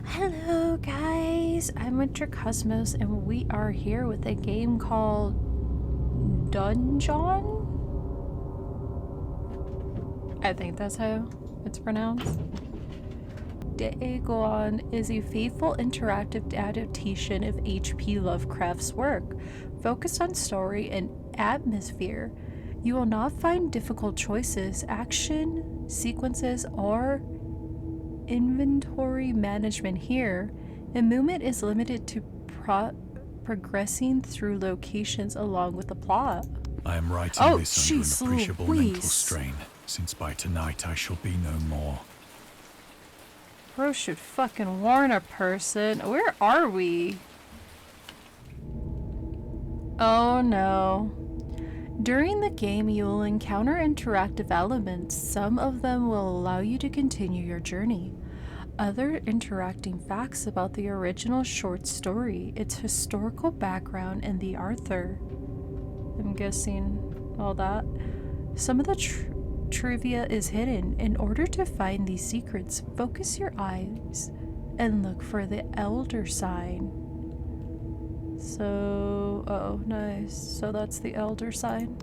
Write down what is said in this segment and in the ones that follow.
Hello guys, I'm Winter Cosmos and we are here with a game called Dagon? I think that's how it's pronounced. Dagon is a faithful interactive adaptation of H.P. Lovecraft's work, focused on story and atmosphere. You will not find difficult choices, action, sequences, or inventory management here, and movement is limited to progressing through locations along with the plot. I am writing this under an appreciable mental strain, since by tonight I shall be no more. Bro should fucking warn a person. Where are we? Oh no. During the game, you will encounter interactive elements. Some of them will allow you to continue your journey. Other interacting facts about the original short story, its historical background, and the author. I'm guessing all that. Some of the trivia is hidden. In order to find these secrets, focus your eyes and look for the elder sign. So, oh, nice. So that's the elder sign.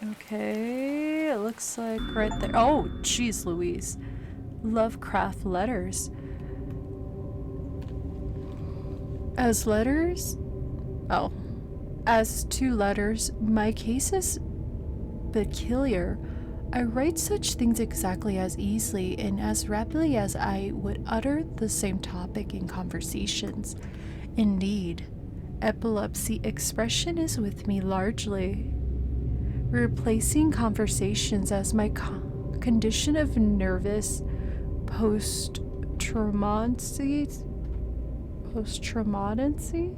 Okay, it looks like right there. Oh, jeez Louise. Lovecraft letters. As letters? Oh. As to letters, my case is peculiar. I write such things exactly as easily and as rapidly as I would utter the same topic in conversations. Indeed, epilepsy expression is with me largely, replacing conversations as my condition of nervous post-traumatancy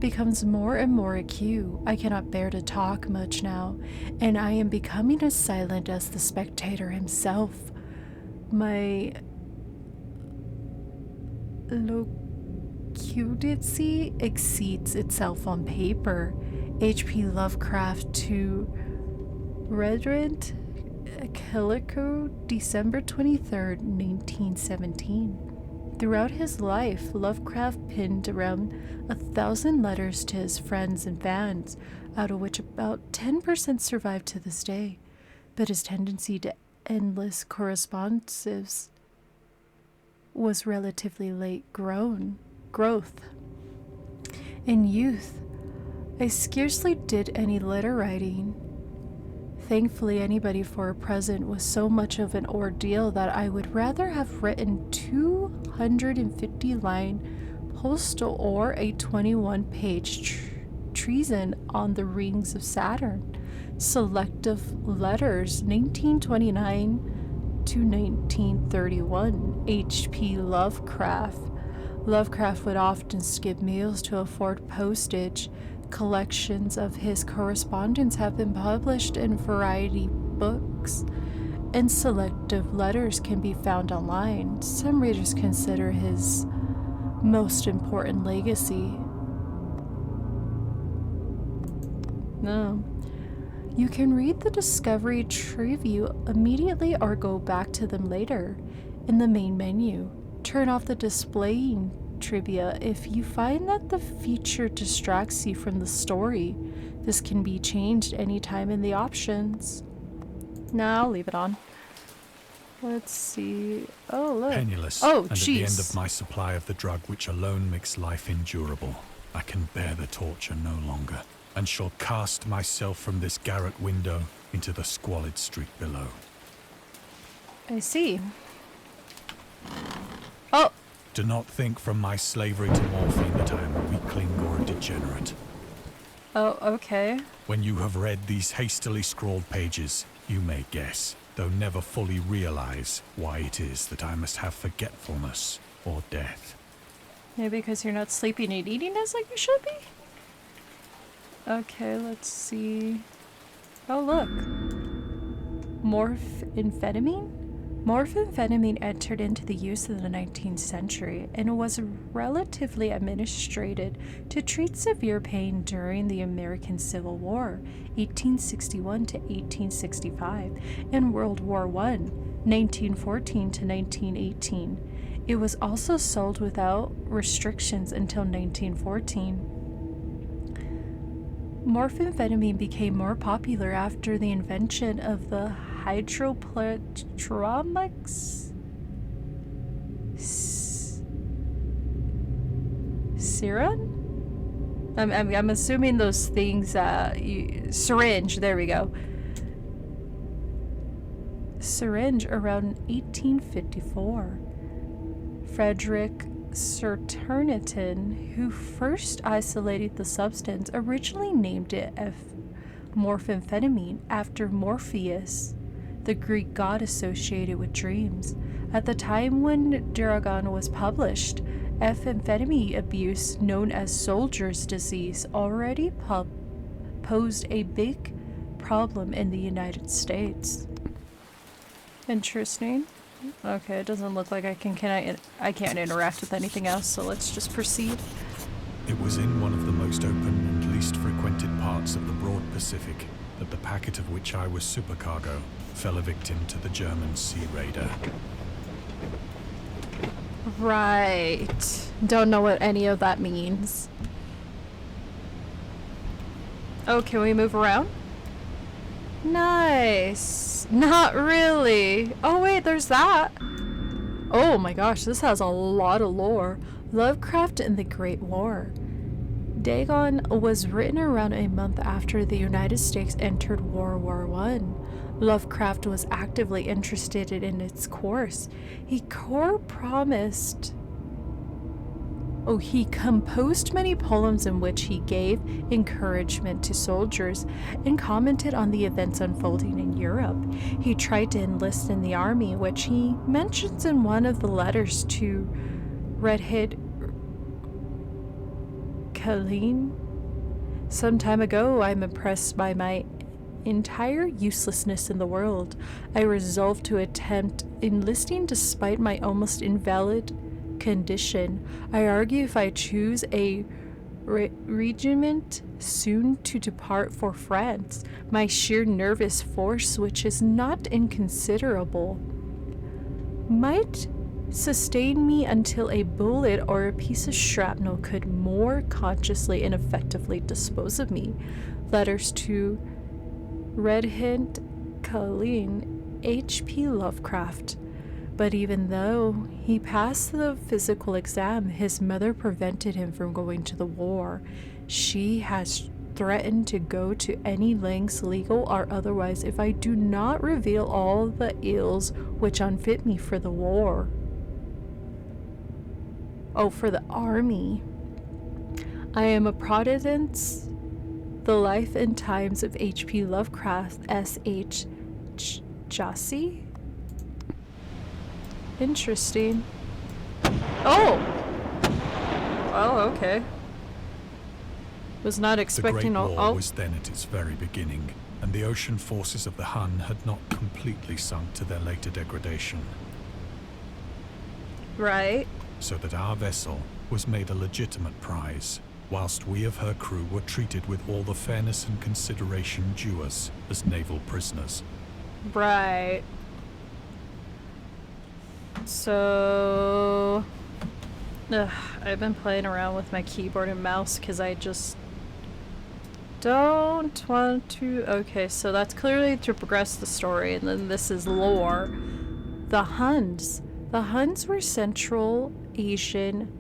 becomes more and more acute. I cannot bear to talk much now, and I am becoming as silent as the spectator himself. My loquacity exceeds itself on paper. H.P. Lovecraft to Redrent Calico, December 23rd, 1917. Throughout his life, Lovecraft penned around 1,000 letters to his friends and fans, out of which about 10% survive to this day. But his tendency to endless correspondences was relatively late growth. In youth, I scarcely did any letter writing. Thankfully, anybody for a present was so much of an ordeal that I would rather have written 250-line postal or a 21-page treason on the rings of Saturn. Selective letters, 1929 to 1931. H.P. Lovecraft. Lovecraft would often skip meals to afford postage. Collections of his correspondence have been published in variety books, and selective letters can be found online. Some readers consider his most important legacy. No. You can read the Discovery Trivia immediately or go back to them later. In the main menu, turn off the displaying trivia if you find that the feature distracts you from the story. This can be changed anytime in the options. Nah, I'll leave it on. Let's see. Oh, look. Penniless, oh, and at the end of my supply of the drug which alone makes life endurable, I can bear the torture no longer, and shall cast myself from this garret window into the squalid street below. I see. Oh! Do not think from my slavery to morphine that I am a weakling or a degenerate. Oh, okay. When you have read these hastily scrawled pages, you may guess, though never fully realize, why it is that I must have forgetfulness or death. Maybe because you're not sleeping and eating as like you should be? Okay, let's see. Oh, look. Morphamphetamine? Morphamphetamine entered into the use in the 19th century and was relatively administered to treat severe pain during the American Civil War, 1861 to 1865, and World War I. 1914 to 1918. It was also sold without restrictions until 1914. Morphamphetamine became more popular after the invention of the hydroplatromics serum? I'm assuming those things, syringe, there we go. Syringe around 1854. Frederick Serturnitin, who first isolated the substance, originally named it morphamphetamine after Morpheus, the Greek god associated with dreams. At the time when Dagon was published, amphetamine abuse, known as soldier's disease, already posed a big problem in the United States. Interesting. Okay, it doesn't look like I can't interact with anything else, so let's just proceed. It was in one of the most open and least frequented parts of the broad Pacific that the packet of which I was supercargo fell a victim to the German sea raider. Right. Don't know what any of that means. Oh, can we move around? Nice. Not really. Oh wait, there's that. Oh my gosh, this has a lot of lore. Lovecraft and the Great War. Dagon was written around a month after the United States entered World War I. Lovecraft was actively interested in its course. He composed many poems in which he gave encouragement to soldiers and commented on the events unfolding in Europe. He tried to enlist in the army, which he mentions in one of the letters to Redhead Colleen. Some time ago, I'm impressed by my entire uselessness in the world. I resolved to attempt enlisting despite my almost invalid condition. I argue if I choose a regiment soon to depart for France, my sheer nervous force, which is not inconsiderable, might sustain me until a bullet or a piece of shrapnel could more consciously and effectively dispose of me. Letters to Redhead Colleen, H.P. Lovecraft. But even though he passed the physical exam, his mother prevented him from going to the war. She has threatened to go to any lengths, legal or otherwise, if I do not reveal all the ills which unfit me for the war. Oh, for the army. I am a Protestant. The Life and Times of H.P. Lovecraft, S.H. Jassy? Interesting. Oh! Oh, okay. Was not expecting The Great War was then at its very beginning, and the ocean forces of the Hun had not completely sunk to their later degradation. Right. So that our vessel was made a legitimate prize, whilst we of her crew were treated with all the fairness and consideration due us as naval prisoners. Right. So... I've been playing around with my keyboard and mouse because I just don't want to... Okay, so that's clearly to progress the story, and then this is lore. The Huns. The Huns were Central Asian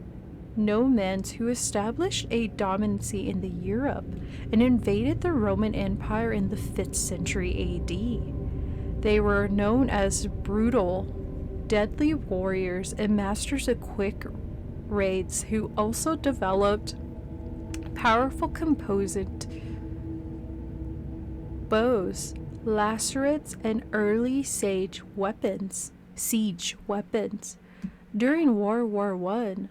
nomads who established a dominancy in the Europe and invaded the Roman Empire in the 5th century AD. They were known as brutal, deadly warriors and masters of quick raids who also developed powerful composite bows, lacerates, and early siege weapons. During World War I,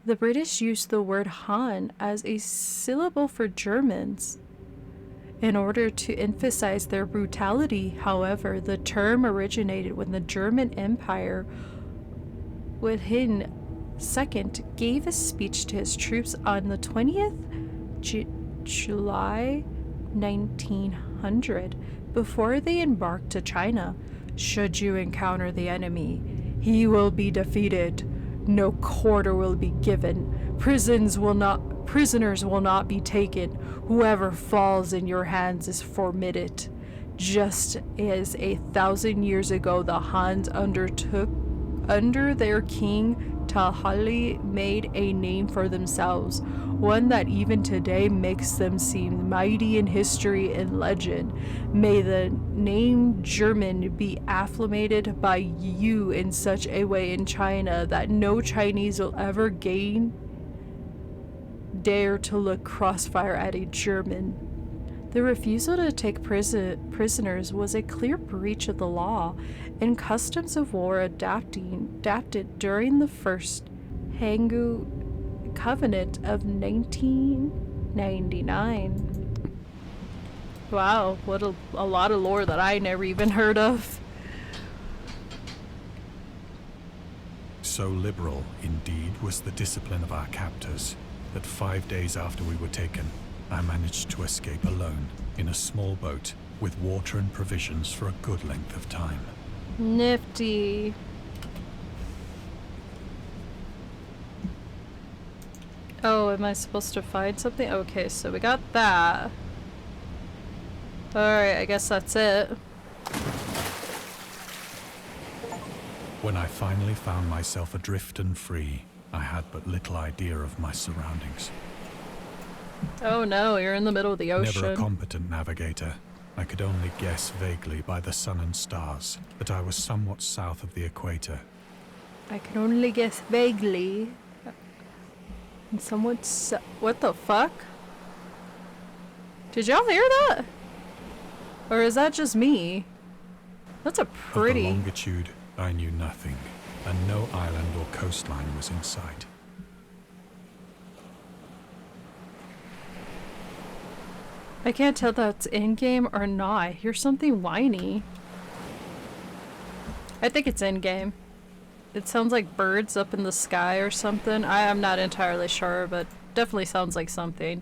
the British used the word Han as a syllable for Germans in order to emphasize their brutality. However, the term originated when the German Empire, Wilhelm II, gave a speech to his troops on the 20th July 1900 before they embarked to China. Should you encounter the enemy, he will be defeated. No quarter will be given. Prisoners will not be taken. Whoever falls in your hands is forfeited. Just as 1,000 years ago the Hans undertook under their king Tahali made a name for themselves, one that even today makes them seem mighty in history and legend. May the name German be affirmated by you in such a way in China that no Chinese will ever dare to look crossfire at a German. The refusal to take prisoners was a clear breach of the law and customs of war adapted during the First Hangu Covenant of 1999. Wow, what a lot of lore that I never even heard of. So liberal, indeed, was the discipline of our captors that 5 days after we were taken, I managed to escape alone in a small boat with water and provisions for a good length of time. Nifty. Oh, am I supposed to find something? Okay, so we got that. Alright, I guess that's it. When I finally found myself adrift and free, I had but little idea of my surroundings. Oh no, you're in the middle of the ocean. Never a competent navigator, I could only guess vaguely by the sun and stars that I was somewhat south of the equator. I can only guess vaguely. And what the fuck? Did y'all hear that? Or is that just me? That's a pretty... Of the longitude, I knew nothing, and no island or coastline was in sight. I can't tell if that's in-game or not. I hear something whiny. I think it's in-game. It sounds like birds up in the sky or something. I am not entirely sure, but definitely sounds like something.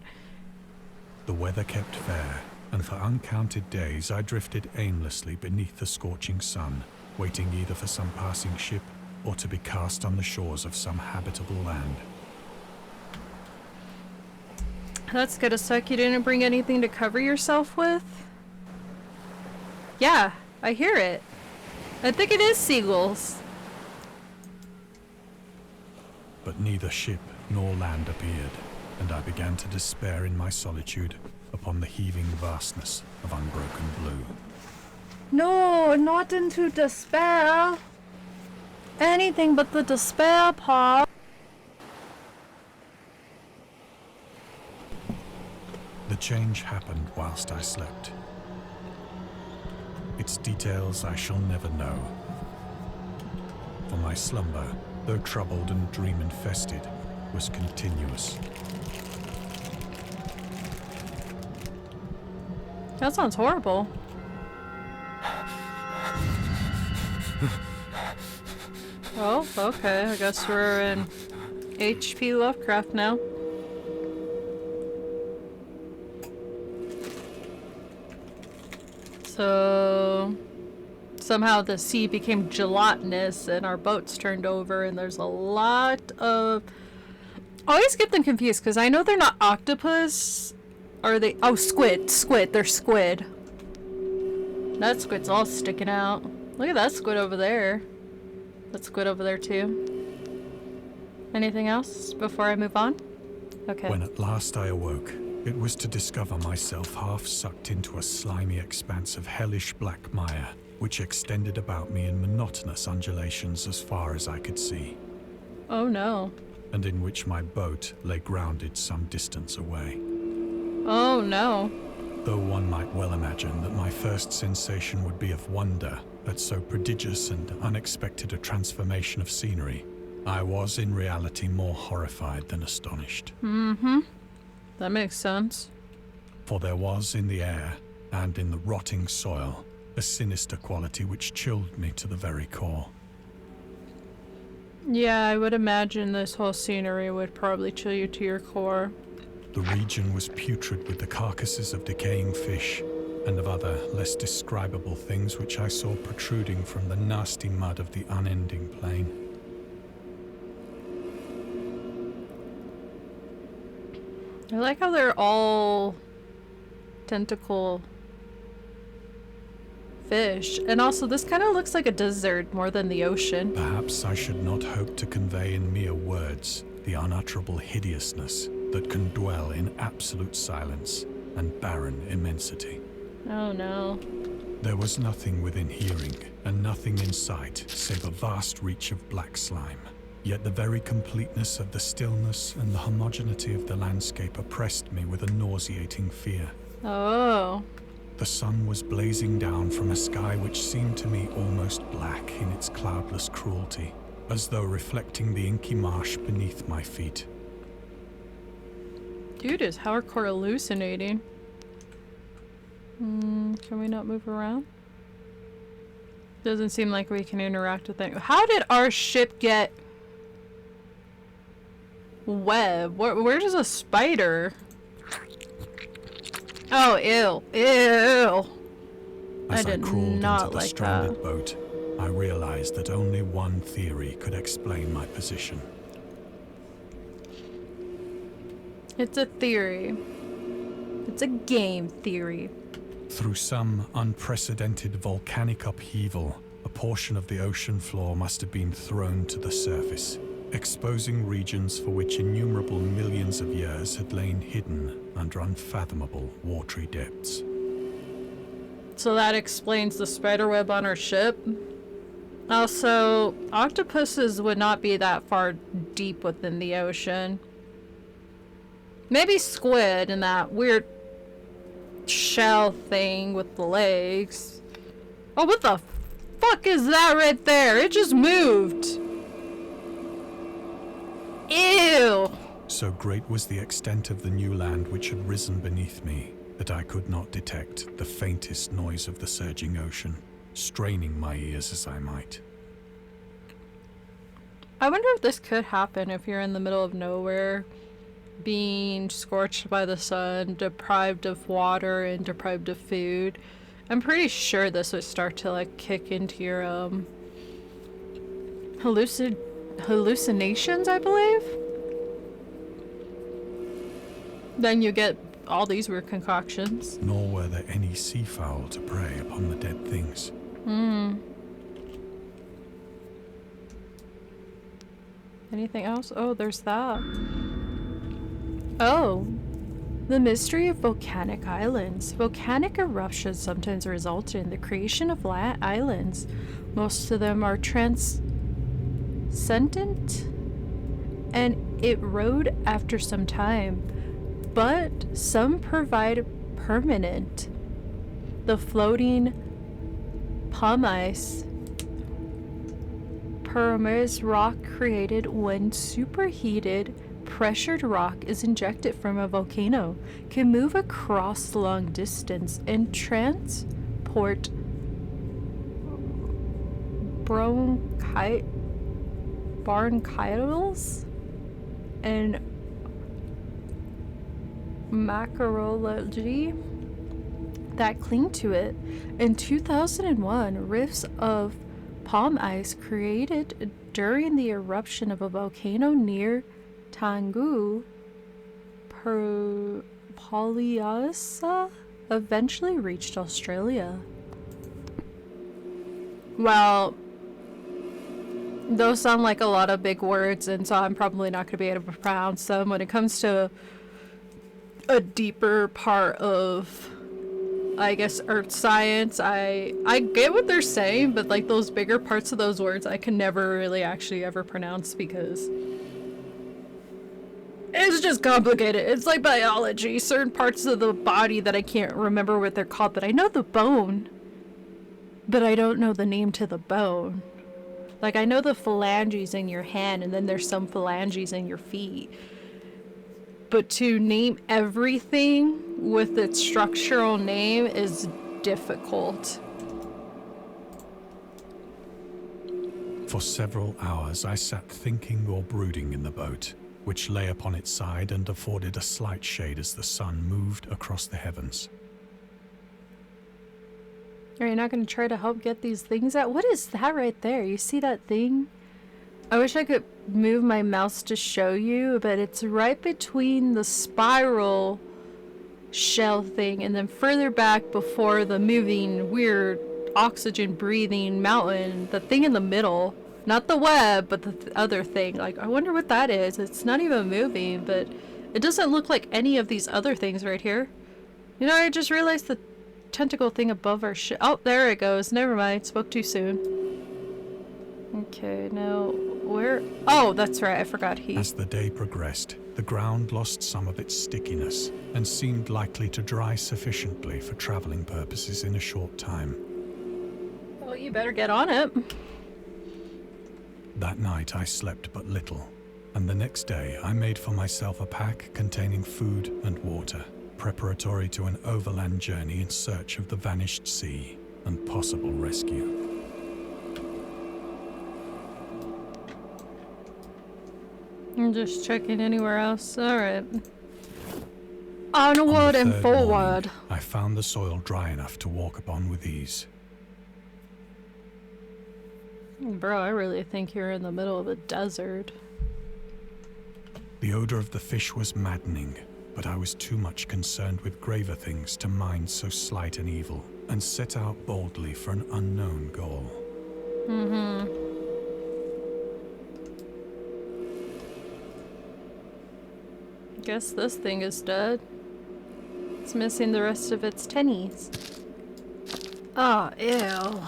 The weather kept fair, and for uncounted days I drifted aimlessly beneath the scorching sun, waiting either for some passing ship or to be cast on the shores of some habitable land. That's gonna suck. You didn't bring anything to cover yourself with? Yeah, I hear it. I think it is seagulls. But neither ship nor land appeared, and I began to despair in my solitude upon the heaving vastness of unbroken blue. No, not into despair. Anything but the despair part. The change happened whilst I slept. Its details I shall never know. For my slumber, though troubled and dream-infested, was continuous. That sounds horrible. Oh, okay. I guess we're in H.P. Lovecraft now. So somehow the sea became gelatinous and our boats turned over, and there's a lot of... I always get them confused because I know they're not octopus. Are they? Oh, squid. They're squid. That squid's all sticking out. Look at that squid over there. That squid over there too. Anything else before I move on? Okay. When at last I awoke, it was to discover myself half sucked into a slimy expanse of hellish black mire, which extended about me in monotonous undulations as far as I could see. Oh no. And in which my boat lay grounded some distance away. Oh no. Though one might well imagine that my first sensation would be of wonder at so prodigious and unexpected a transformation of scenery, I was in reality more horrified than astonished. Mm-hmm. That makes sense. For there was in the air, and in the rotting soil, a sinister quality which chilled me to the very core. Yeah, I would imagine this whole scenery would probably chill you to your core. The region was putrid with the carcasses of decaying fish, and of other, less describable things which I saw protruding from the nasty mud of the unending plain. I like how they're all tentacle fish. And also, this kind of looks like a desert more than the ocean. Perhaps I should not hope to convey in mere words the unutterable hideousness that can dwell in absolute silence and barren immensity. Oh no. There was nothing within hearing, and nothing in sight, save a vast reach of black slime. Yet the very completeness of the stillness and the homogeneity of the landscape oppressed me with a nauseating fear. Oh. The sun was blazing down from a sky which seemed to me almost black in its cloudless cruelty, as though reflecting the inky marsh beneath my feet. Dude is hardcore hallucinating. Can we not move around? Doesn't seem like we can interact with it. How did our ship get web? Where does a spider? Oh, ew. Ew. As I crawled into the like stranded that. boat, I realized that only one theory could explain my position. It's a theory. It's a game theory. Through some unprecedented volcanic upheaval, a portion of the ocean floor must have been thrown to the surface, exposing regions for which innumerable millions of years had lain hidden under unfathomable watery depths. So that explains the spiderweb on our ship. Also, octopuses would not be that far deep within the ocean. Maybe squid and that weird shell thing with the legs. Oh, what the fuck is that right there? It just moved. Ew. So great was the extent of the new land which had risen beneath me that I could not detect the faintest noise of the surging ocean, straining my ears as I might. I wonder if this could happen if you're in the middle of nowhere, being scorched by the sun, deprived of water, and deprived of food. I'm pretty sure this would start to like kick into your hallucinations, I believe. Then you get all these weird concoctions. Nor were there any seafowl to prey upon the dead things. Anything else? Oh, there's that. Oh, the mystery of volcanic islands. Volcanic eruptions sometimes result in the creation of islands. Most of them are transcendent and erode after some time, but some provide permanent. The floating pumice rock created when superheated pressured rock is injected from a volcano can move across long distance and transport bronchioles and macroalgae that cling to it. In 2001, rifts of palm ice created during the eruption of a volcano near Tangu, Polyasa, eventually reached Australia. Well, those sound like a lot of big words, and so I'm probably not going to be able to pronounce them. When it comes to a deeper part of, I guess, earth science, I get what they're saying, but like those bigger parts of those words I can never really actually ever pronounce because it's just complicated. It's like biology. Certain parts of the body that I can't remember what they're called, but I know the bone, but I don't know the name to the bone. Like, I know the phalanges in your hand, and then there's some phalanges in your feet. But to name everything with its structural name is difficult. For several hours I sat thinking or brooding in the boat, which lay upon its side and afforded a slight shade as the sun moved across the heavens. Are you not gonna try to help get these things out? What is that right there? You see that thing? I wish I could move my mouse to show you, but it's right between the spiral shell thing and then further back before the moving, weird, oxygen-breathing mountain. The thing in the middle. Not the web, but the other thing. Like, I wonder what that is. It's not even moving, but it doesn't look like any of these other things right here. You know, I just realized the tentacle thing above our ship. Oh, there it goes. Never mind. Spoke too soon. Okay, now where? Oh, that's right. I forgot he. As the day progressed, the ground lost some of its stickiness and seemed likely to dry sufficiently for traveling purposes in a short time. Well, you better get on it. That night I slept but little, and the next day I made for myself a pack containing food and water, preparatory to an overland journey in search of the vanished sea and possible rescue. I'm just checking anywhere else. Alright. Onward and forward. Morning, I found the soil dry enough to walk upon with ease. Bro, I really think you're in the middle of a desert. The odor of the fish was maddening, but I was too much concerned with graver things to mind so slight an evil, and set out boldly for an unknown goal. Guess this thing is dead. It's missing the rest of its tennies. Oh, ew.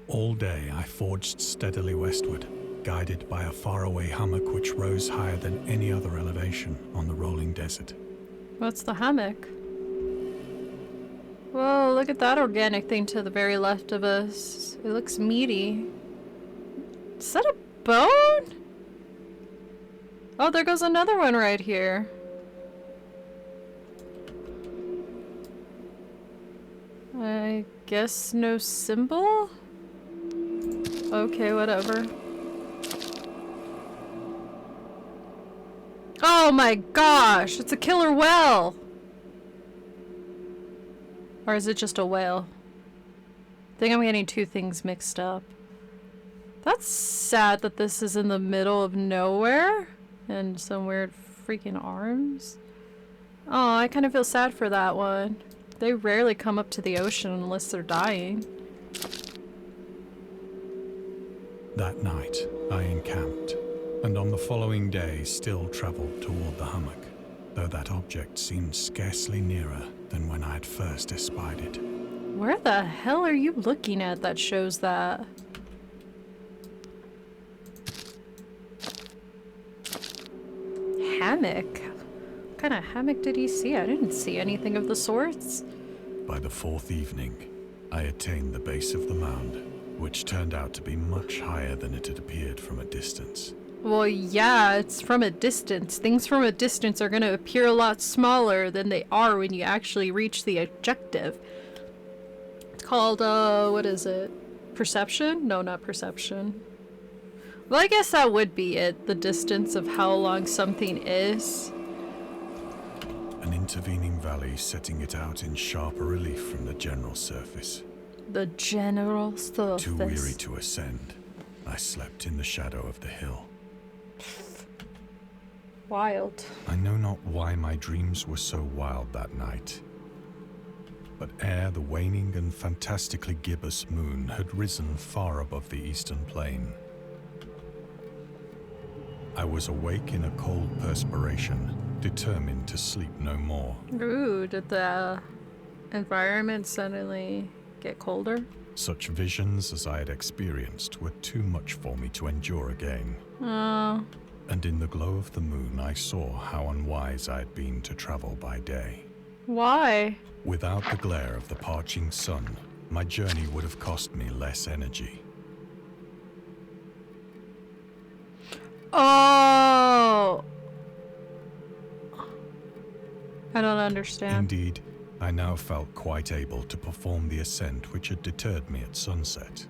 All day I forged steadily westward, guided by a faraway hummock which rose higher than any other elevation on the rolling desert. What's the hammock? Whoa, look at that organic thing to the very left of us. It looks meaty. Is that a bone? Oh, there goes another one right here. I guess no symbol? Okay, whatever. Oh my gosh, it's a killer whale! Or is it just a whale? I think I'm getting two things mixed up. That's sad that this is in the middle of nowhere. And some weird freaking arms. Oh, I kind of feel sad for that one. They rarely come up to the ocean unless they're dying. That night, I encamped, and on the following day still traveled toward the hummock, though that object seemed scarcely nearer than when I had first espied it. Where the hell are you looking at that shows that? Hammock? What kind of hammock did he see? I didn't see anything of the sorts. By the fourth evening, I attained the base of the mound, which turned out to be much higher than it had appeared from a distance. Well, yeah, it's from a distance. Things from a distance are going to appear a lot smaller than they are when you actually reach the objective. It's called, what is it? Perception? No, not perception. Well, I guess that would be it. The distance of how long something is. An intervening valley setting it out in sharper relief from the general surface. The general surface. Too weary to ascend, I slept in the shadow of the hill. Wild. I know not why my dreams were so wild that night. But ere the waning and fantastically gibbous moon had risen far above the eastern plain, I was awake in a cold perspiration, determined to sleep no more. Ooh, did the environment suddenly get colder? Such visions as I had experienced were too much for me to endure again. Oh. And in the glow of the moon I saw how unwise I had been to travel by day. Why? Without the glare of the parching sun, my journey would have cost me less energy. Oh! I don't understand. Indeed, I now felt quite able to perform the ascent which had deterred me at sunset.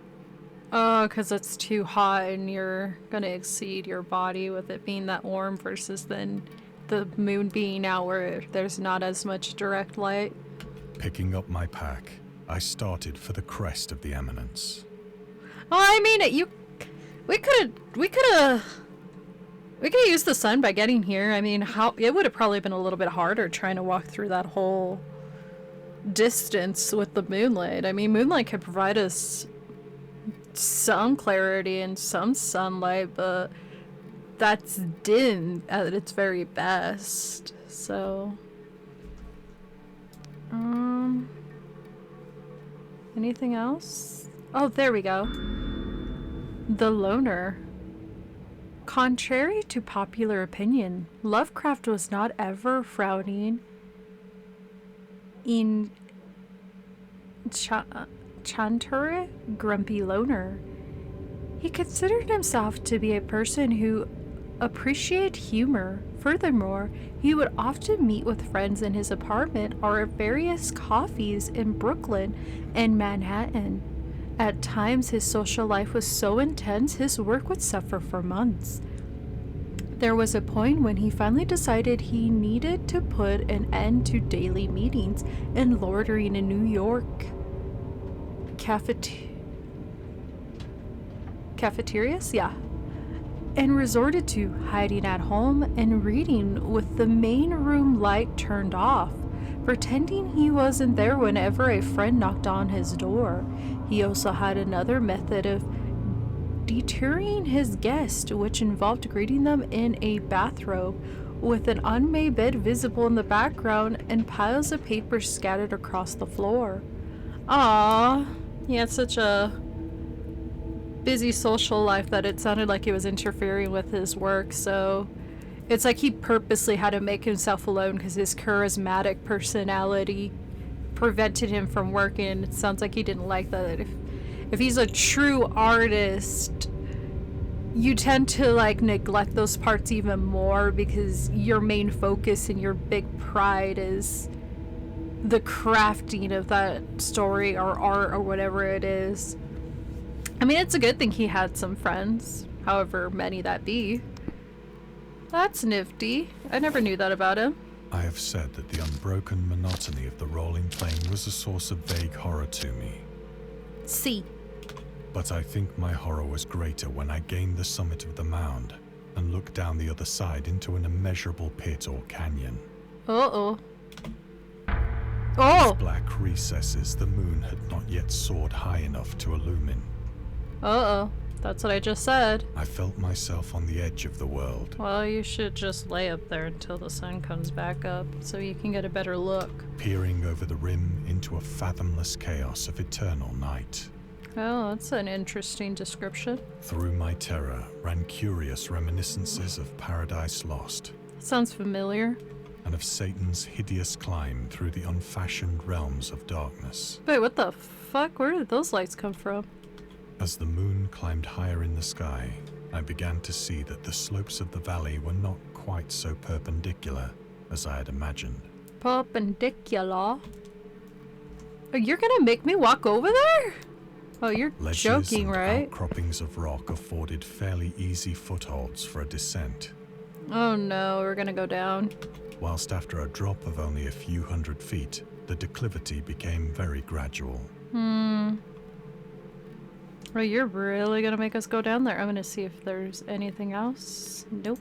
Oh, because it's too hot and you're gonna exceed your body with it being that warm versus then the moon being out where there's not as much direct light. Picking up my pack, I started for the crest of the eminence. Oh, I mean, we could have used the sun by getting here. I mean, it would have probably been a little bit harder trying to walk through that whole distance with the moonlight. I mean, moonlight could provide us some clarity and some sunlight, but that's dim at its very best. So, anything else? Oh, there we go. The Loner. Contrary to popular opinion, Lovecraft was not ever frowning in Chanture, grumpy loner. He considered himself to be a person who appreciated humor. Furthermore, he would often meet with friends in his apartment or at various coffees in Brooklyn and Manhattan. At times, his social life was so intense, his work would suffer for months. There was a point when he finally decided he needed to put an end to daily meetings and loitering in New York cafeterias? Yeah. And resorted to hiding at home and reading with the main room light turned off, pretending he wasn't there whenever a friend knocked on his door. He also had another method of deterring his guest, which involved greeting them in a bathrobe with an unmade bed visible in the background and piles of paper scattered across the floor. Ah, he had such a busy social life that it sounded like it was interfering with his work, so it's like he purposely had to make himself alone because his charismatic personality prevented him from working. It sounds like he didn't like that. If he's a true artist, you tend to like neglect those parts even more because your main focus and your big pride is the crafting of that story or art or whatever it is. I mean, it's a good thing he had some friends, however many that be. That's nifty. I never knew that about him. I have said that the unbroken monotony of the rolling plain was a source of vague horror to me. See. But I think my horror was greater when I gained the summit of the mound and looked down the other side into an immeasurable pit or canyon. Uh-oh. Oh! With black recesses the moon had not yet soared high enough to illumine. Uh-oh. That's what I just said. I felt myself on the edge of the world. Well, you should just lay up there until the sun comes back up so you can get a better look. Peering over the rim into a fathomless chaos of eternal night. Oh, that's an interesting description. Through my terror ran curious reminiscences of Paradise Lost. Sounds familiar. And of Satan's hideous climb through the unfashioned realms of darkness. Wait, what the fuck? Where did those lights come from? As the moon climbed higher in the sky, I began to see that the slopes of the valley were not quite so perpendicular as I had imagined. Perpendicular? Oh, you're gonna make me walk over there? Oh, you're Ledges joking, and right? outcroppings of rock afforded fairly easy footholds for a descent. Oh no, we're gonna go down. Whilst after a drop of only a few hundred feet, the declivity became very gradual. Oh, you're really gonna make us go down there? I'm gonna see if there's anything else. Nope.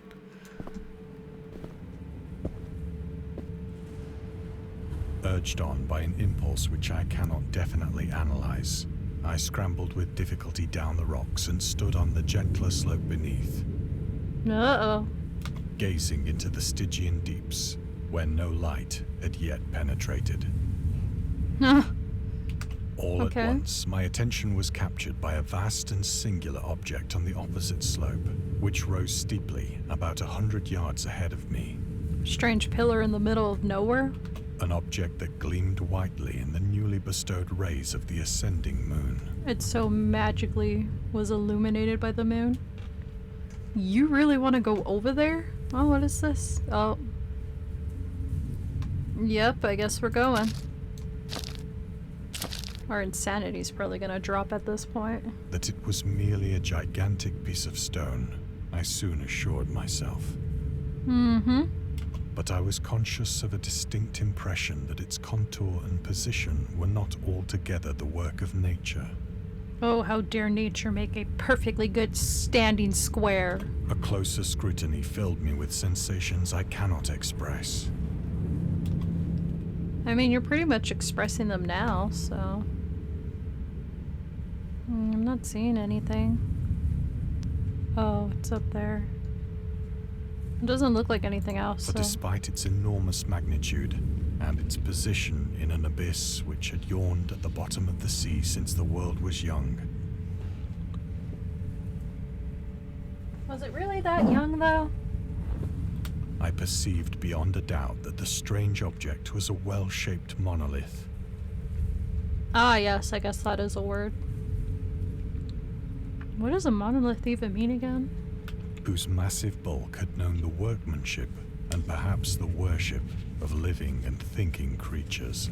Urged on by an impulse which I cannot definitely analyze, I scrambled with difficulty down the rocks and stood on the gentler slope beneath. Uh-oh. Gazing into the Stygian deeps, where no light had yet penetrated. All at once, my attention was captured by a vast and singular object on the opposite slope, which rose steeply about 100 yards ahead of me. Strange pillar in the middle of nowhere? An object that gleamed whitely in the newly bestowed rays of the ascending moon. It so magically was illuminated by the moon. You really want to go over there? Oh, what is this? Oh. Yep, I guess we're going. Our insanity's probably gonna drop at this point. That it was merely a gigantic piece of stone, I soon assured myself. but I was conscious of a distinct impression that its contour and position were not altogether the work of nature. Oh, how dare nature make a perfectly good standing square. A closer scrutiny filled me with sensations I cannot express. I mean, you're pretty much expressing them now, so... I'm not seeing anything. Oh, it's up there. It doesn't look like anything else, But so... despite its enormous magnitude, and its position in an abyss which had yawned at the bottom of the sea since the world was young. Was it really that young, though? I perceived beyond a doubt that the strange object was a well-shaped monolith. Ah, yes, I guess that is a word. What does a monolith even mean again? Whose massive bulk had known the workmanship and perhaps the worship of living and thinking creatures.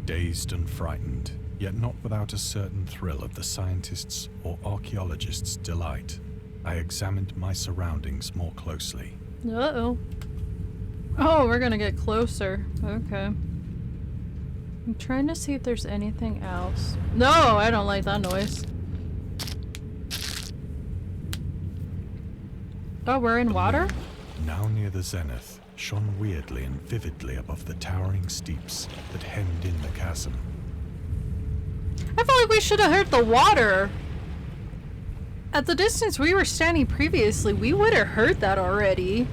Dazed and frightened, yet not without a certain thrill of the scientist's or archaeologist's delight, I examined my surroundings more closely. Uh-oh. Oh, we're gonna get closer. Okay. I'm trying to see if there's anything else. No, I don't like that noise. Oh, we're in water? Now near the zenith, shone weirdly and vividly above the towering steeps that hemmed in the chasm. I felt like we should have heard the water. At the distance we were standing previously, we would have heard that already.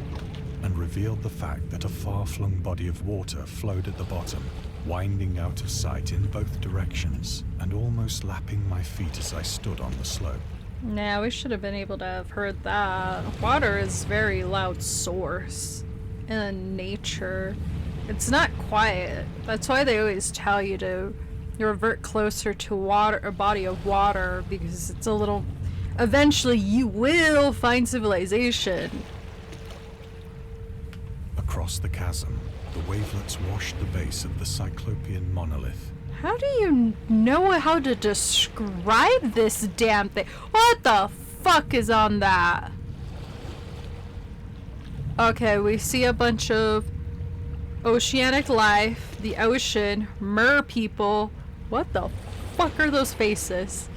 And revealed the fact that a far-flung body of water flowed at the bottom, winding out of sight in both directions, and almost lapping my feet as I stood on the slope. Nah, we should have been able to have heard that. Water is a very loud source in nature. It's not quiet. That's why they always tell you to revert closer to water, a body of water, because it's a little... Eventually you will find civilization. Across the chasm, the wavelets washed the base of the cyclopean monolith. How do you know how to describe this damn thing? What the fuck is on that? Okay, we see a bunch of oceanic life, the ocean, mer people. What the fuck are those faces?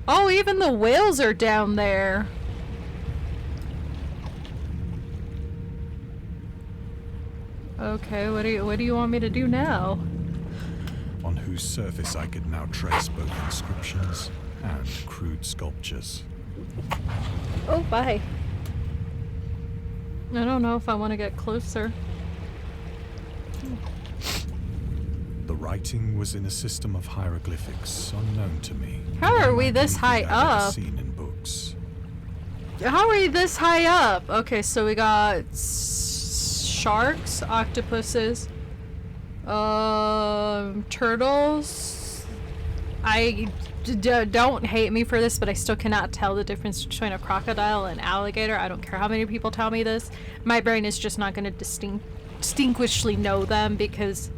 Oh, even the whales are down there. Okay, what do you want me to do now? On whose surface I could now trace both inscriptions and crude sculptures. Oh, bye. I don't know if I want to get closer. The writing was in a system of hieroglyphics unknown to me. How are we this high Anything I'd ever up? seen in books. How are we this high up? Okay, so we got sharks, octopuses, turtles. Don't hate me for this, but I still cannot tell the difference between a crocodile and alligator. I don't care how many people tell me this. My brain is just not going to distinguishly know them because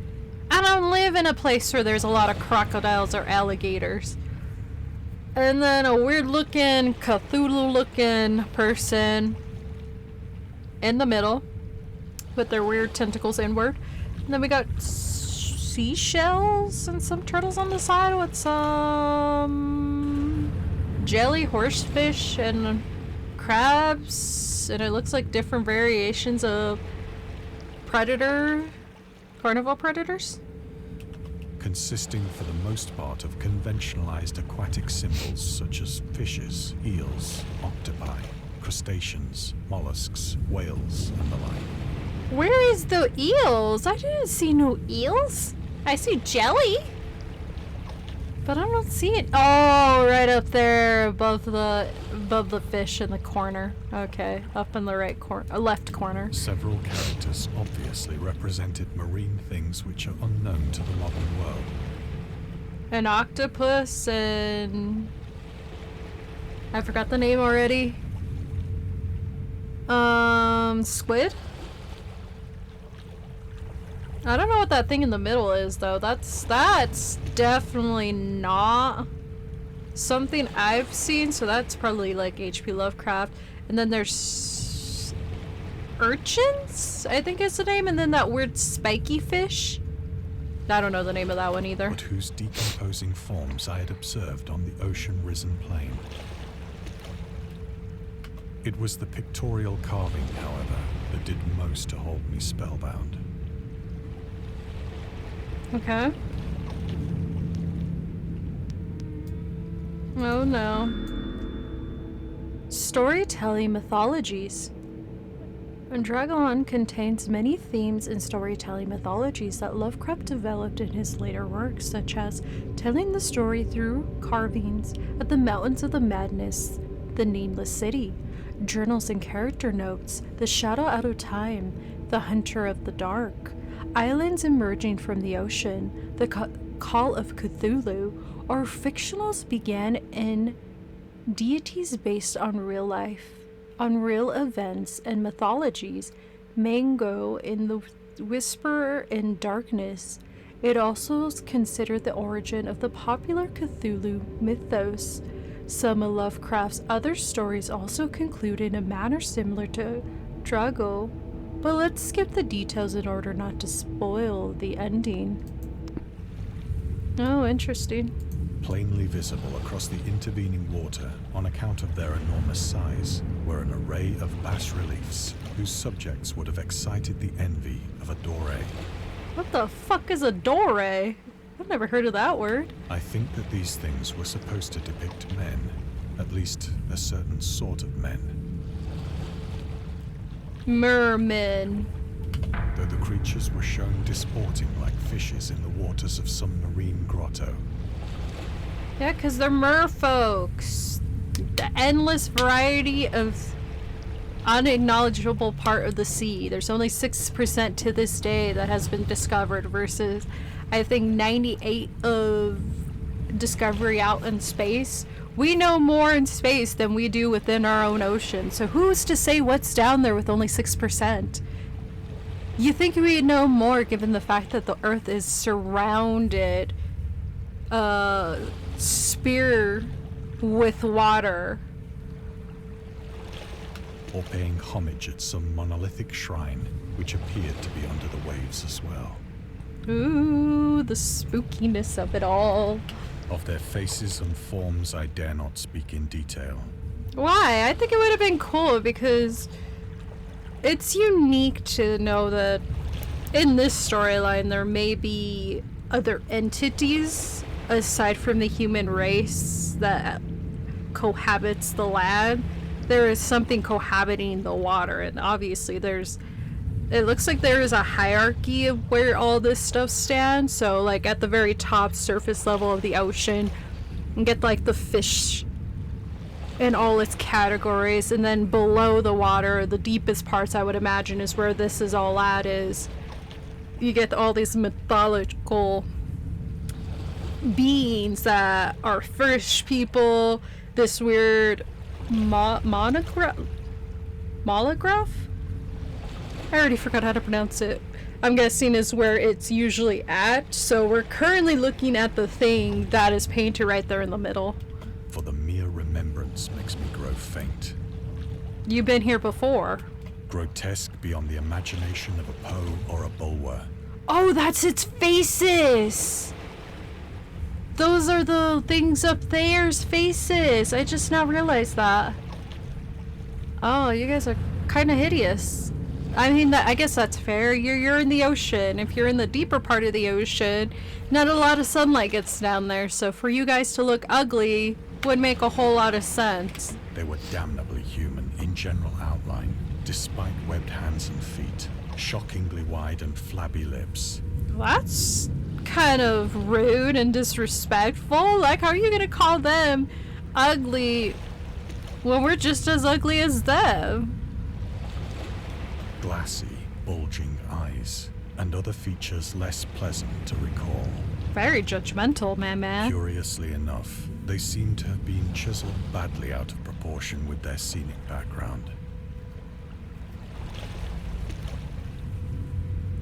I don't live in a place where there's a lot of crocodiles or alligators. And then a weird looking, Cthulhu looking person in the middle with their weird tentacles inward. And then we got seashells and some turtles on the side with some jelly, horsefish, and crabs. And it looks like different variations of carnival predators. Consisting for the most part of conventionalized aquatic symbols such as fishes, eels, octopi, crustaceans, mollusks, whales, and the like. Where is the eels? I didn't see no eels. I see jelly. But I don't see it. Oh, right up there above the fish in the corner. Okay, up in the right corner, left corner. Several characters obviously represented marine things which are unknown to the modern world. An octopus and I forgot the name already. Squid? I don't know what that thing in the middle is though. That's definitely not something I've seen, so that's probably like H.P. Lovecraft. And then there's urchins, I think is the name, and then that weird spiky fish. I don't know the name of that one either. But whose decomposing forms I had observed on the ocean-risen plain. It was the pictorial carving, however, that did most to hold me spellbound. Okay. Oh no. Storytelling mythologies. Dagon contains many themes and storytelling mythologies that Lovecraft developed in his later works, such as telling the story through carvings at the Mountains of the Madness, the Nameless City, journals and character notes, the Shadow Out of Time, the Hunter of the Dark, islands emerging from the ocean, the Call of Cthulhu, or fictionals began in deities based on real life, on real events and mythologies, Mango in the Whisperer in Darkness. It also is considered the origin of the popular Cthulhu mythos. Some of Lovecraft's other stories also conclude in a manner similar to Dagon, but let's skip the details in order not to spoil the ending. Oh, interesting. Plainly visible across the intervening water, on account of their enormous size, were an array of bas-reliefs whose subjects would have excited the envy of a doré. What the fuck is a doré? I've never heard of that word. I think that these things were supposed to depict men, at least a certain sort of men. Mermen. Though the creatures were shown disporting like fishes in the waters of some marine grotto. Yeah, because they're merfolks. The endless variety of unacknowledgeable part of the sea. There's only 6% to this day that has been discovered versus, I think, 98 of discovery out in space. We know more in space than we do within our own ocean. So who's to say what's down there with only 6%? You think we'd know more given the fact that the Earth is surrounded spear with water. Or paying homage at some monolithic shrine which appeared to be under the waves as well. Ooh, the spookiness of it all. Of their faces and forms I dare not speak in detail. Why? I think it would have been cool because it's unique to know that in this storyline there may be other entities aside from the human race that cohabits the land. There is something cohabiting the water, and obviously it looks like there is a hierarchy of where all this stuff stands. So like at the very top surface level of the ocean, you get like the fish in all its categories, and then below the water, the deepest parts I would imagine is where this is all at, is you get all these mythological beings that are fish people, this weird monograph? I already forgot how to pronounce it. I'm guessing is where it's usually at, so we're currently looking at the thing that is painted right there in the middle. For the mere remembrance makes me grow faint. You've been here before. Grotesque beyond the imagination of a Poe or a Bulwer. Oh, that's its faces! Those are the things up there's faces. I just now realized that. Oh, you guys are kind of hideous. I mean, I guess that's fair. You're in the ocean. If you're in the deeper part of the ocean, not a lot of sunlight gets down there. So for you guys to look ugly would make a whole lot of sense. They were damnably human in general outline, despite webbed hands and feet, shockingly wide and flabby lips. That's kind of rude and disrespectful. Like, how are you gonna call them ugly when we're just as ugly as them? Glassy, bulging eyes, and other features less pleasant to recall. Very judgmental, man. Curiously enough, they seem to have been chiseled badly out of proportion with their scenic background.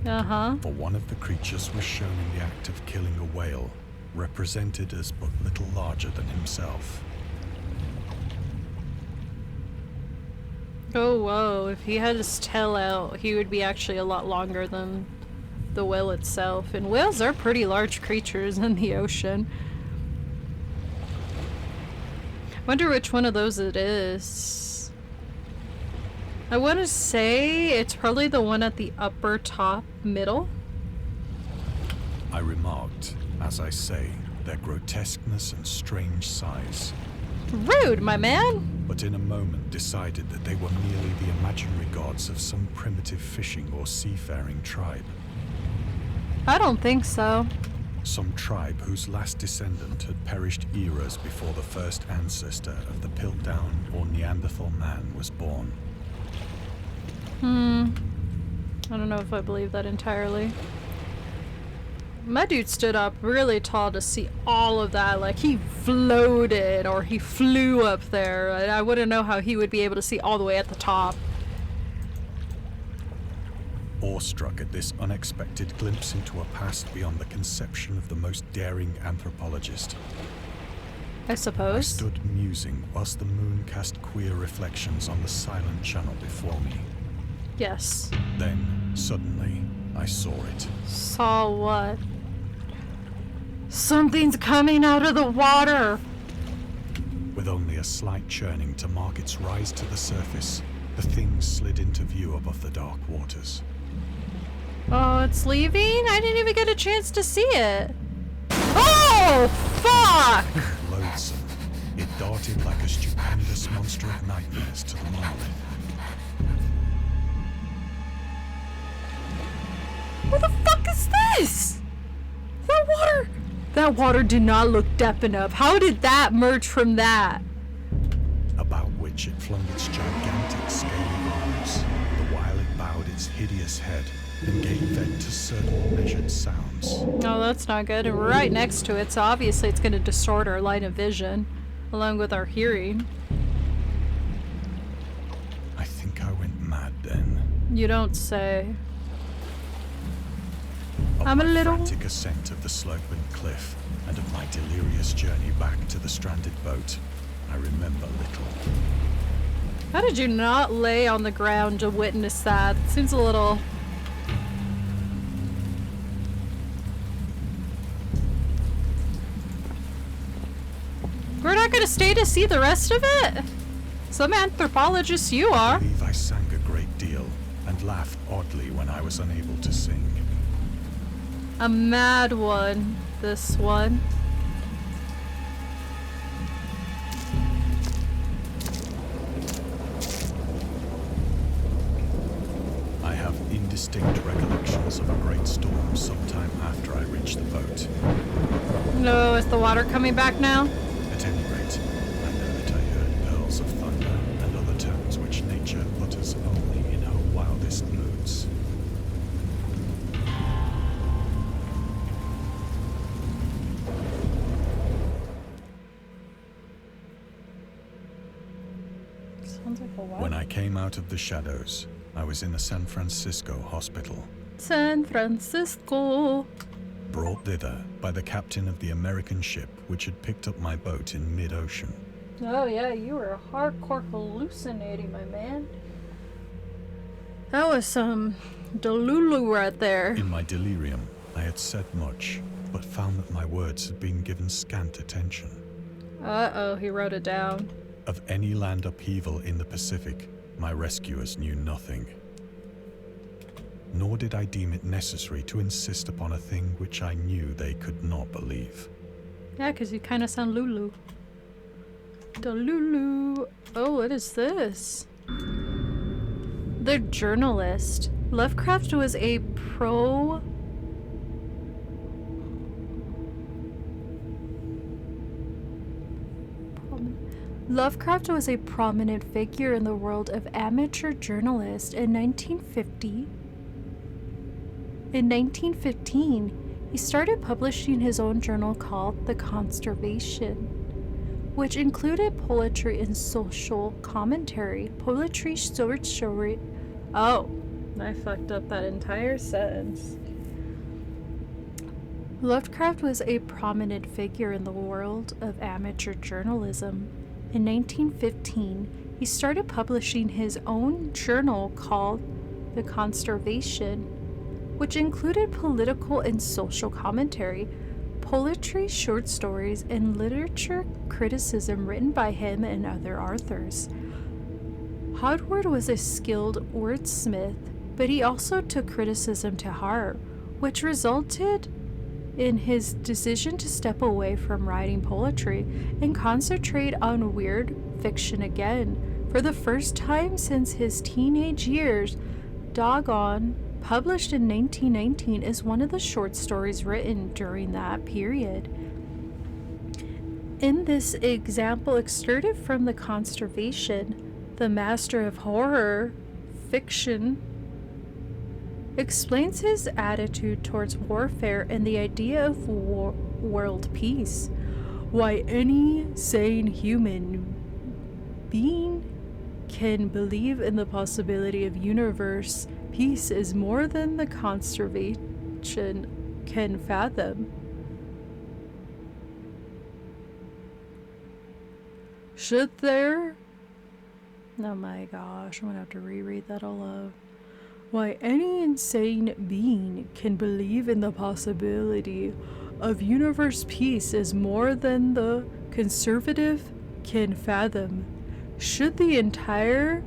For one of the creatures was shown in the act of killing a whale, represented as but little larger than himself. Oh, whoa. If he had his tail out, he would be actually a lot longer than the whale itself. And whales are pretty large creatures in the ocean. Wonder which one of those it is. I want to say it's probably the one at the upper top middle. I remarked, as I say, their grotesqueness and strange size. Rude, my man! But in a moment decided that they were merely the imaginary gods of some primitive fishing or seafaring tribe. I don't think so. Some tribe whose last descendant had perished eras before the first ancestor of the Piltdown or Neanderthal man was born. I don't know if I believe that entirely. My dude stood up really tall to see all of that. Like, he floated or he flew up there. I wouldn't know how he would be able to see all the way at the top. Awestruck at this unexpected glimpse into a past beyond the conception of the most daring anthropologist, I I suppose. stood musing whilst the moon cast queer reflections on the silent channel before me. Yes. Then, suddenly, I saw it. Saw what? Something's coming out of the water! With only a slight churning to mark its rise to the surface, the thing slid into view above the dark waters. Oh, it's leaving? I didn't even get a chance to see it. Oh, fuck! Loathsome, it darted like a stupendous monster of nightmares to the monolith. What the fuck is this? That water did not look depth enough. How did that merge from that? About which it flung its gigantic scaly arms, the while it bowed its hideous head and gave vent to certain measured sounds. No, that's not good. And we're right next to it, so obviously it's going to distort our line of vision, along with our hearing. I think I went mad then. You don't say. Of I'm a my little- frantic ascent of the sloping cliff and of my delirious journey back to the stranded boat, I remember little. How did you not lay on the ground to witness that? It seems a little... We're not gonna stay to see the rest of it? Some anthropologist you I are. believe I sang a great deal and laughed oddly when I was unable to sing. A mad one, this one. I have indistinct recollections of a great storm sometime after I reached the boat. No, is the water coming back now? At any rate, I know that I heard pearls of thunder and other tones which nature utters only in her wildest moods. Sounds like a what? When I came out of the shadows, I was in a San Francisco hospital, San Francisco. brought thither by the captain of the American ship which had picked up my boat in mid-ocean. Oh yeah, you were hardcore hallucinating, my man. That was some delulu right there. In my delirium, I had said much, but found that my words had been given scant attention. Uh-oh, he wrote it down. Of any land upheaval in the Pacific, my rescuers knew nothing. Nor did I deem it necessary to insist upon a thing which I knew they could not believe. Yeah, because you kind of sound Lulu. Delulu. Oh, what is this? The journalist. Lovecraft was a Lovecraft was a prominent figure in the world of amateur journalists in 1950. In 1915, he started publishing his own journal called The Conservation, which included poetry and social commentary. Poetry, short story. Oh, I fucked up that entire sentence. Lovecraft was a prominent figure in the world of amateur journalism. In 1915, he started publishing his own journal called The Conservation, which included political and social commentary, poetry, short stories, and literature criticism written by him and other authors. Hodward was a skilled wordsmith, but he also took criticism to heart, which resulted in his decision to step away from writing poetry and concentrate on weird fiction again. For the first time since his teenage years, Dagon, published in 1919, is one of the short stories written during that period. In this example extracted from The Conservation, the master of horror fiction explains his attitude towards warfare and the idea of world peace. Why any sane human being can believe in the possibility of universe peace is more than the conservation can fathom. Should there... Oh my gosh, I'm gonna have to reread that all up. Why any insane being can believe in the possibility of universe peace is more than the conservative can fathom. Should the entire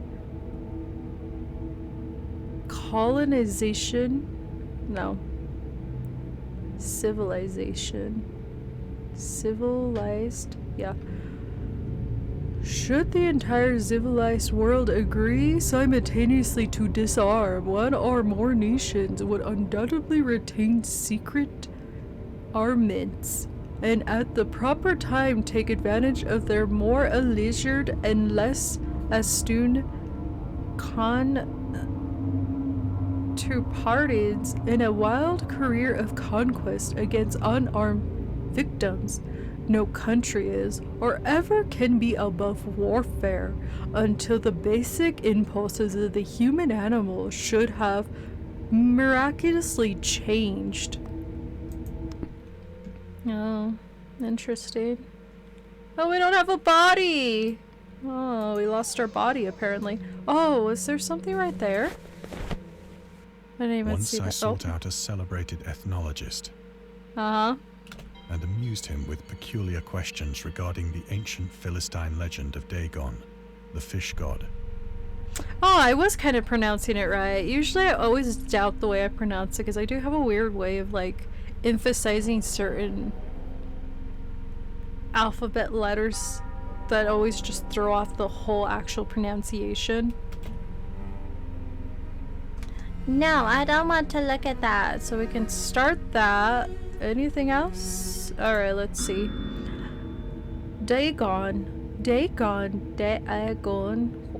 Should the entire civilized world agree simultaneously to disarm, one or more nations would undoubtedly retain secret armaments and at the proper time take advantage of their more leisured and less astute counterparts in a wild career of conquest against unarmed victims. No country is, or ever can be above warfare until the basic impulses of the human animal should have miraculously changed. Oh, interesting. Oh, we don't have a body! Oh, we lost our body apparently. Oh, is there something right there? I didn't even see that. Once I sought out a celebrated ethnologist. Uh-huh. And amused him with peculiar questions regarding the ancient Philistine legend of Dagon, the fish god. Oh, I was kind of pronouncing it right. Usually I always doubt the way I pronounce it because I do have a weird way of like emphasizing certain alphabet letters that always just throw off the whole actual pronunciation. No, I don't want to look at that. So we can start that. Anything else? Alright, let's see. Dagon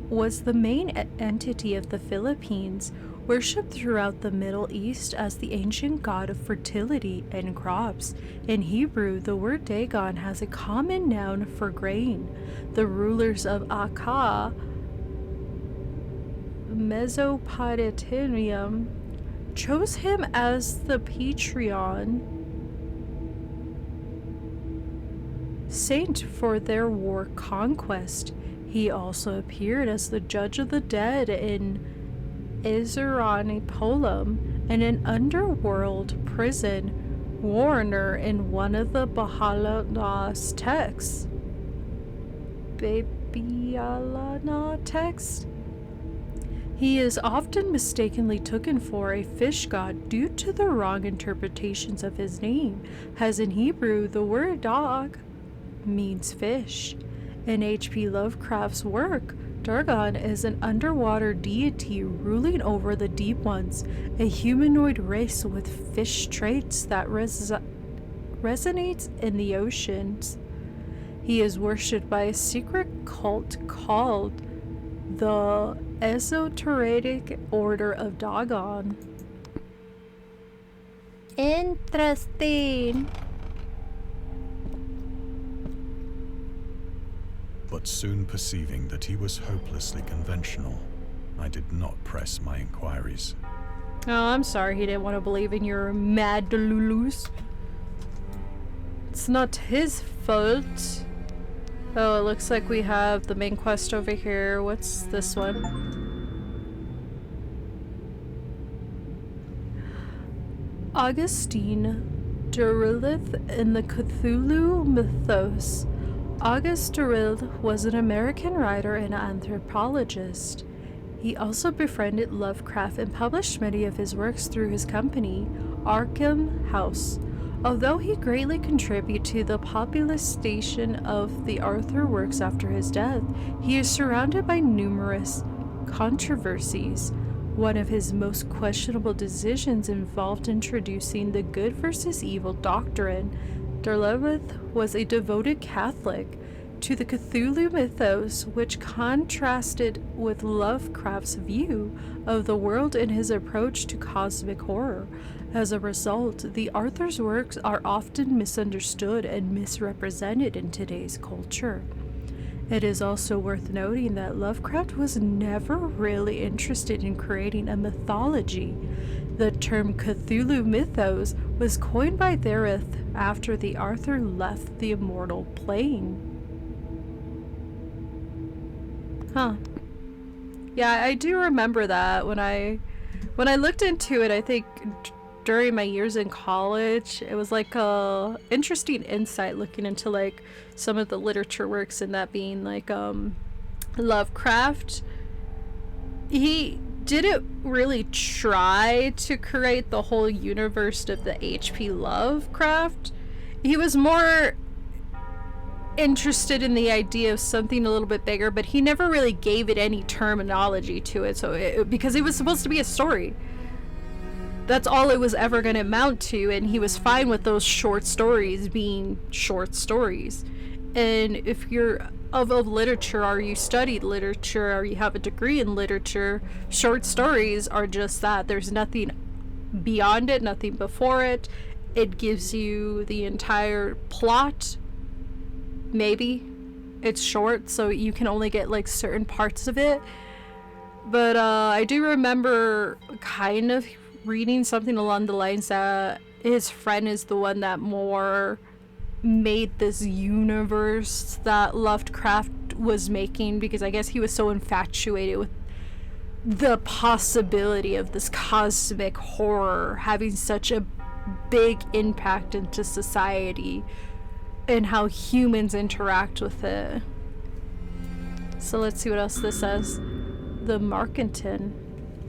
was the main entity of the Philippines, worshipped throughout the Middle East as the ancient god of fertility and crops. In Hebrew, the word Dagon has a common noun for grain. The rulers of Akkad, Mesopotamia, chose him as the patron saint for their war conquest. He also appeared as the judge of the dead in Ezranipolam and an underworld prison warner in one of the Baha'u'llah's texts. Babylana text? He is often mistakenly taken for a fish god due to the wrong interpretations of his name, as in Hebrew the word dog means fish. In H.P. Lovecraft's work, Dagon is an underwater deity ruling over the deep ones, a humanoid race with fish traits that resonates in the oceans. He is worshipped by a secret cult called the Esoteric Order of Dagon. Interesting. But soon perceiving that he was hopelessly conventional, I did not press my inquiries. Oh, I'm sorry he didn't want to believe in your mad delulus. It's not his fault. Oh, it looks like we have the main quest over here. What's this one? Augustine Derleth in the Cthulhu mythos. August Derleth was an American writer and anthropologist. He also befriended Lovecraft and published many of his works through his company, Arkham House. Although he greatly contributed to the popularization of the Arthur works after his death, he is surrounded by numerous controversies. One of his most questionable decisions involved introducing the good versus evil doctrine. Derleth was a devoted Catholic to the Cthulhu mythos, which contrasted with Lovecraft's view of the world and his approach to cosmic horror. As a result, the Arthur's works are often misunderstood and misrepresented in today's culture. It is also worth noting that Lovecraft was never really interested in creating a mythology. The term Cthulhu mythos was coined by Derleth after the Arthur left the immortal plane. Huh. Yeah, I do remember that when I looked into it. I think during my years in college, it was like a interesting insight looking into like some of the literature works, and that being like Lovecraft. He didn't really try to create the whole universe of the H.P. Lovecraft. He was more interested in the idea of something a little bit bigger, but he never really gave it any terminology to it, because it was supposed to be a story. That's all it was ever going to amount to, and he was fine with those short stories being short stories. And if you're of literature, or you studied literature, or you have a degree in literature, short stories are just that. There's nothing beyond it, nothing before it. It gives you the entire plot. Maybe it's short, so you can only get like certain parts of it. But I do remember kind of reading something along the lines that his friend is the one that more made this universe that Lovecraft was making, because I guess he was so infatuated with the possibility of this cosmic horror having such a big impact into society and how humans interact with it. So let's see what else this says. The Markenton.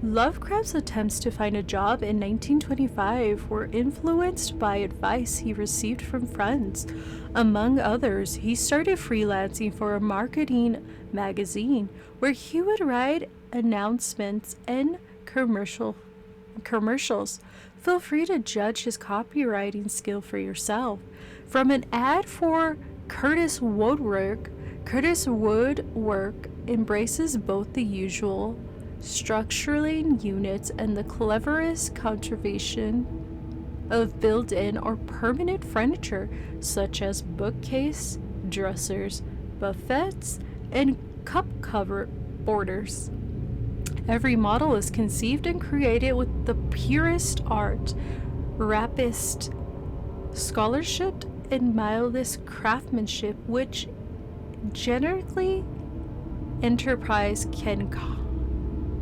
Lovecraft's attempts to find a job in 1925 were influenced by advice he received from friends. Among others, he started freelancing for a marketing magazine where he would write announcements and commercials. Feel free to judge his copywriting skill for yourself. From an ad for Curtis Woodwork embraces both the usual structuring units and the cleverest conservation of built-in or permanent furniture, such as bookcase, dressers, buffets, and cup cover borders. Every model is conceived and created with the purest art, rapist scholarship, and mildest craftsmanship, which generally enterprise can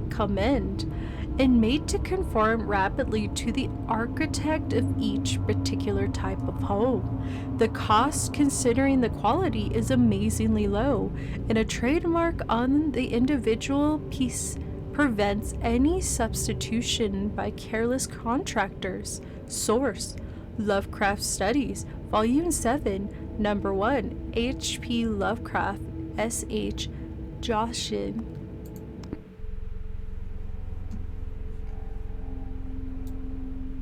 commend, and made to conform rapidly to the architect of each particular type of home. The cost, considering the quality, is amazingly low, and a trademark on the individual piece prevents any substitution by careless contractors. Source: Lovecraft Studies, Volume 7, Number 1, H.P. Lovecraft, S.H. Joshin.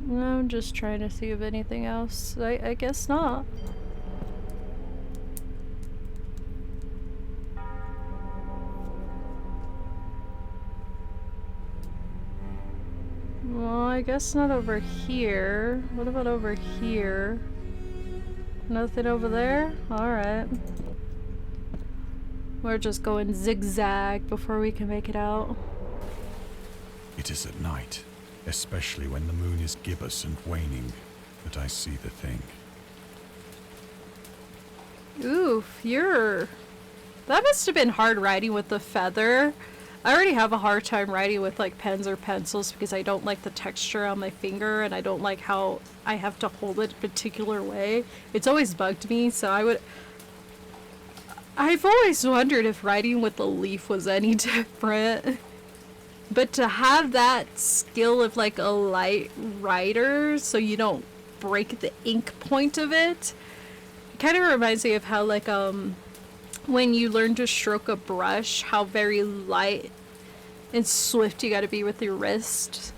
I'm just trying to see if anything else. I guess not. Well, I guess not over here. What about over here? Nothing over there? Alright. We're just going zigzag before we can make it out. It is at night, especially when the moon is gibbous and waning, that I see the thing. Oof, you're That must have been hard writing with the feather. I already have a hard time writing with like pens or pencils because I don't like the texture on my finger and I don't like how I have to hold it a particular way. It's always bugged me, so I've always wondered if writing with a leaf was any different. But to have that skill of like a light writer so you don't break the ink point of it, kind of reminds me of how like when you learn to stroke a brush, how very light and swift you gotta be with your wrist.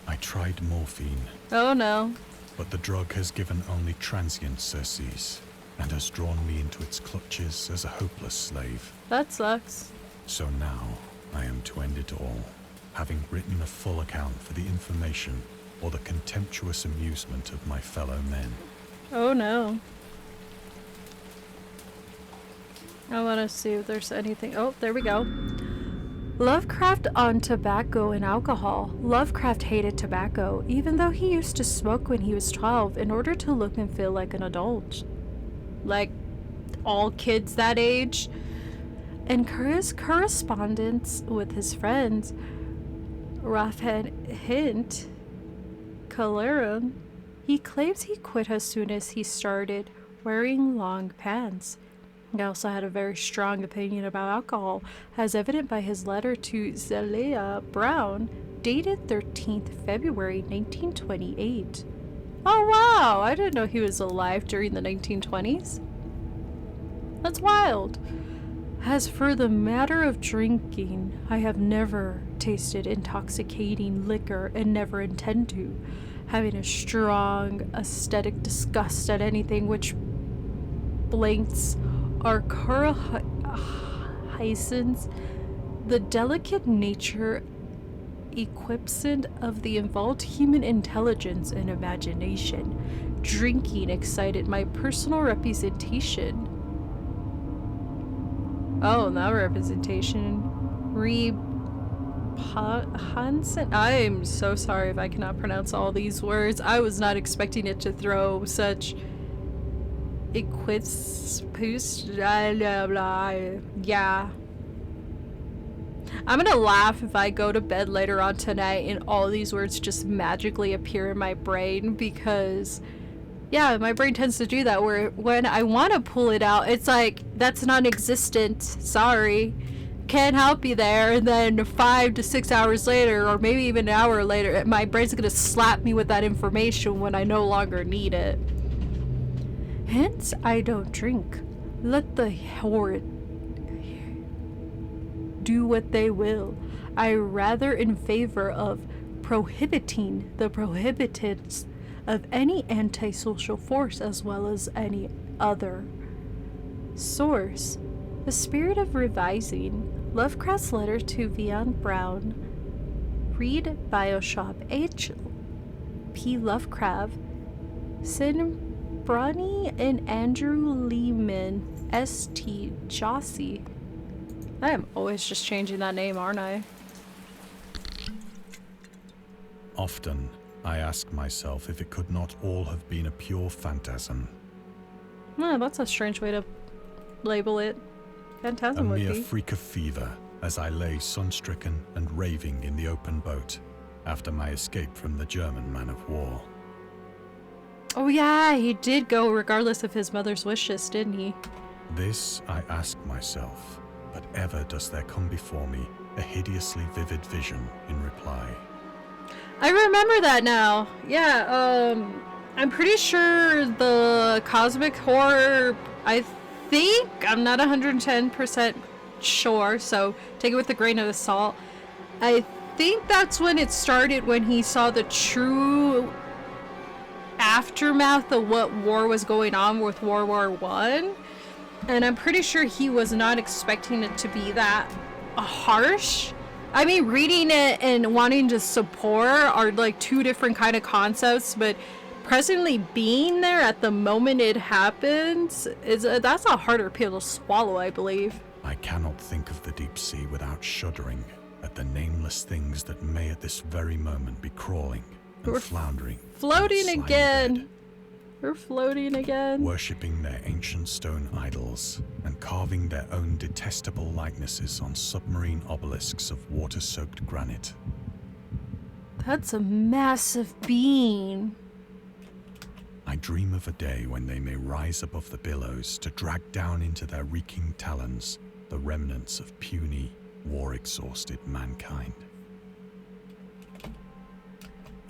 I tried morphine. Oh no. But the drug has given only transient surcease, and has drawn me into its clutches as a hopeless slave. That sucks. So now, I am to end it all, having written a full account for the information or the contemptuous amusement of my fellow men. Oh no. I want to see if there's anything. Oh, there we go. Lovecraft on tobacco and alcohol. Lovecraft hated tobacco, even though he used to smoke when he was 12 in order to look and feel like an adult. Like all kids that age. In his correspondence with his friends, Hint, Calerum, he claims he quit as soon as he started wearing long pants. He also had a very strong opinion about alcohol, as evident by his letter to Zelia Brown, dated 13th February 1928. Oh wow, I didn't know he was alive during the 1920s. That's wild. As for the matter of drinking, I have never tasted intoxicating liquor and never intend to, having a strong aesthetic disgust at anything which blanks our horizons, the delicate nature equiescent of the involved human intelligence and imagination. Drinking excited my personal representation. Oh, that representation. Hansen. I'm so sorry if I cannot pronounce all these words. I was not expecting it to throw such blah blah. Yeah. I'm gonna laugh if I go to bed later on tonight and all these words just magically appear in my brain, because yeah, my brain tends to do that, where when I want to pull it out, it's like, that's non-existent, sorry, can't help you there. And then 5 to 6 hours later, or maybe even an hour later, my brain's gonna slap me with that information when I no longer need it. Hence, I don't drink. Let the horrid do what they will. I rather in favor of prohibiting the prohibitants of any antisocial force as well as any other. Source: The Spirit of Revising. Lovecraft's letter to Vian Brown. Read Bioshop. H.P. Lovecraft. Sin Brani and Andrew Lehman. S.T. Jossie. I am always just changing that name, aren't I? Often, I ask myself if it could not all have been a pure phantasm. No, that's a strange way to label it. Phantasm A would mere be. freak of fever as I lay sun-stricken and raving in the open boat after my escape from the German man of war. Oh yeah, he did go regardless of his mother's wishes, didn't he? This I ask myself, but ever does there come before me a hideously vivid vision in reply. I remember that now. Yeah, I'm pretty sure the cosmic horror, I'm not 110% sure, so take it with a grain of salt. I think that's when it started, when he saw the true aftermath of what war was going on with World War I. And I'm pretty sure he was not expecting it to be that harsh. I mean, reading it and wanting to support are like two different kind of concepts, but presently being there at the moment it happens that's a harder pill to swallow, I believe. I cannot think of the deep sea without shuddering at the nameless things that may at this very moment be crawling and We're floundering, floating in slimy again. bed. We're floating again. worshipping their ancient stone idols and carving their own detestable likenesses on submarine obelisks of water-soaked granite. That's a massive bean. I dream of a day when they may rise above the billows to drag down into their reeking talons the remnants of puny, war-exhausted mankind.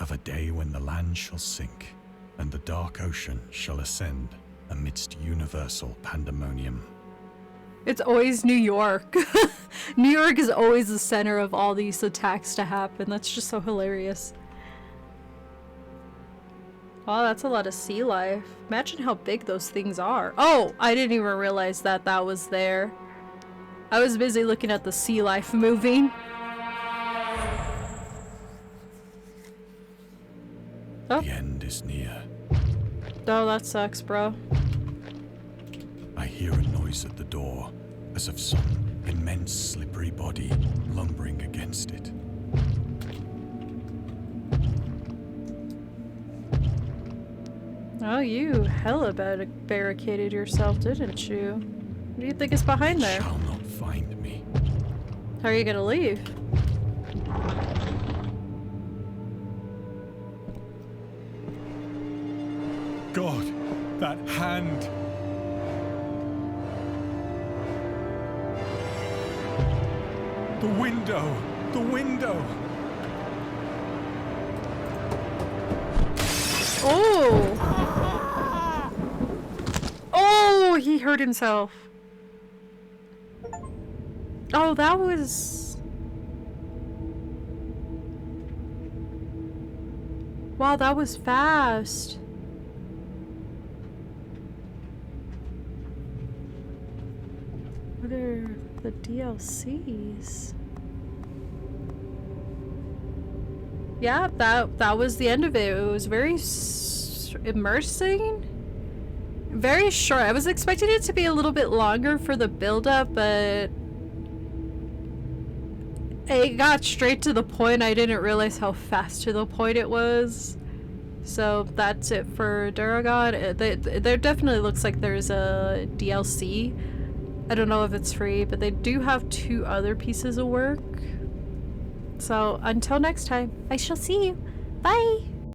Of a day when the land shall sink and the dark ocean shall ascend amidst universal pandemonium. It's always New York. New York is always the center of all these attacks to happen. That's just so hilarious. Wow, that's a lot of sea life. Imagine how big those things are. Oh, I didn't even realize that that was there. I was busy looking at the sea life moving. Oh. The end is near. Oh, that sucks, bro. I hear a noise at the door, as of some immense slippery body lumbering against it. Oh, you hella barricaded yourself, didn't you? What do you think is behind there? Shall not find me. How are you gonna leave? God, that hand! The window! The window! Oh! Oh, he hurt himself. Oh, that was... Wow, that was fast. What are the DLCs? Yeah, that was the end of it. It was very immersing. Very short. I was expecting it to be a little bit longer for the build-up, but it got straight to the point. I didn't realize how fast to the point it was. So that's it for Dagon. There definitely looks like there's a DLC. I don't know if it's free, but they do have 2 other pieces of work. So until next time, I shall see you. Bye!